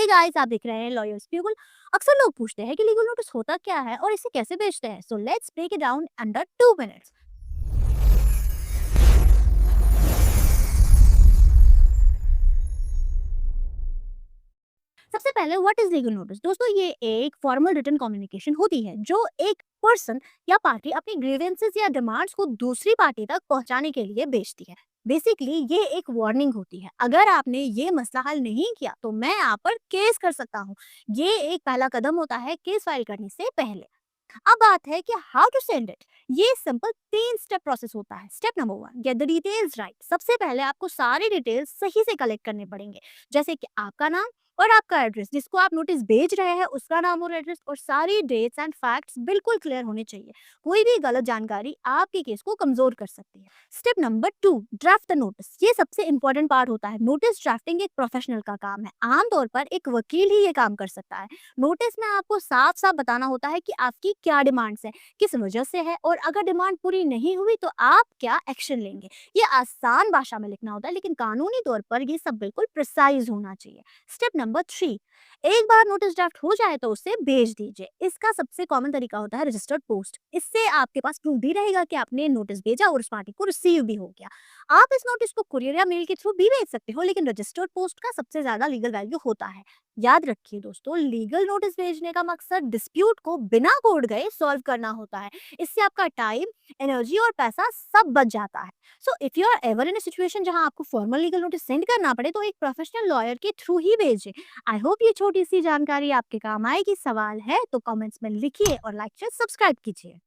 Hey guys, आप देख रहे हैं लॉयर्स प्यूगल। अक्सर लोग पूछते हैं कि लीगल नोटिस होता क्या है और इसे कैसे बेचते हैं। So let's break it down under 2 minutes. सबसे पहले व्हाट इज लीगल नोटिस दोस्तों, ये एक फॉर्मल रिटन कम्युनिकेशन होती है जो एक पर्सन या पार्टी अपनी ग्रीवेंसेस या डिमांड्स को दूसरी पार्टी तक पहुंचाने के लिए भेजती है। बेसिकली ये एक वार्निंग होती है, अगर आपने ये मसला हल नहीं किया तो मैं आप पर केस कर सकता हूँ। ये एक पहला कदम होता है केस फाइल करने से पहले। अब बात है कि हाउ टू सेंड इट। ये सिंपल 3 स्टेप प्रोसेस होता है। Step number 1, get the details right. सबसे पहले आपको सारे डिटेल्स सही से कलेक्ट करने पड़ेंगे, जैसे कि आपका नाम और आपका एड्रेस, जिसको आप नोटिस भेज रहे हैं उसका नाम और एड्रेस, और सारी डेट्स एंड फैक्ट्स बिल्कुल क्लियर होने चाहिए। कोई भी गलत जानकारी आपके केस को कमजोर कर सकती है। Step number 2, draft the notice. ये सबसे इंपॉर्टेंट पार्ट होता है। नोटिस ड्राफ्टिंग एक प्रोफेशनल का काम है, आमतौर पर एक वकील ही ये काम कर सकता है। नोटिस में आपको साफ साफ बताना होता है कि आपकी क्या डिमांड्स है, किस वजह से है, और अगर डिमांड पूरी नहीं हुई तो आप क्या एक्शन लेंगे। ये आसान भाषा में लिखना होता है, लेकिन कानूनी तौर पर ये सब बिल्कुल प्रिसाइज होना चाहिए। स्टेप नंबर 3, एक बार नोटिस ड्राफ्ट हो जाए तो उसे भेज दीजिए। इसका सबसे कॉमन तरीका होता है रजिस्टर्ड पोस्ट। इससे आपके पास प्रूफ भी रहेगा कि आपने नोटिस भेजा और उस पार्टी को रिसीव भी हो गया। आप इस नोटिस को कुरियर या मेल के थ्रू भी भेज सकते हो, लेकिन रजिस्टर्ड पोस्ट का सबसे ज्यादा लीगल वैल्यू होता है। याद रखिए दोस्तों, लीगल नोटिस भेजने का मकसद डिस्प्यूट को बिना कोर्ट गए सॉल्व करना होता है। इससे आपका टाइम, एनर्जी और पैसा सब बच जाता है। So if you are ever in a situation जहां आपको फॉर्मल लीगल नोटिस सेंड करना पड़े तो एक प्रोफेशनल लॉयर के थ्रू ही भेजें। आई होप ये छोटी सी जानकारी आपके काम आएगी। सवाल है तो कमेंट्स में लिखिए और लाइक शेयर सब्सक्राइब कीजिए।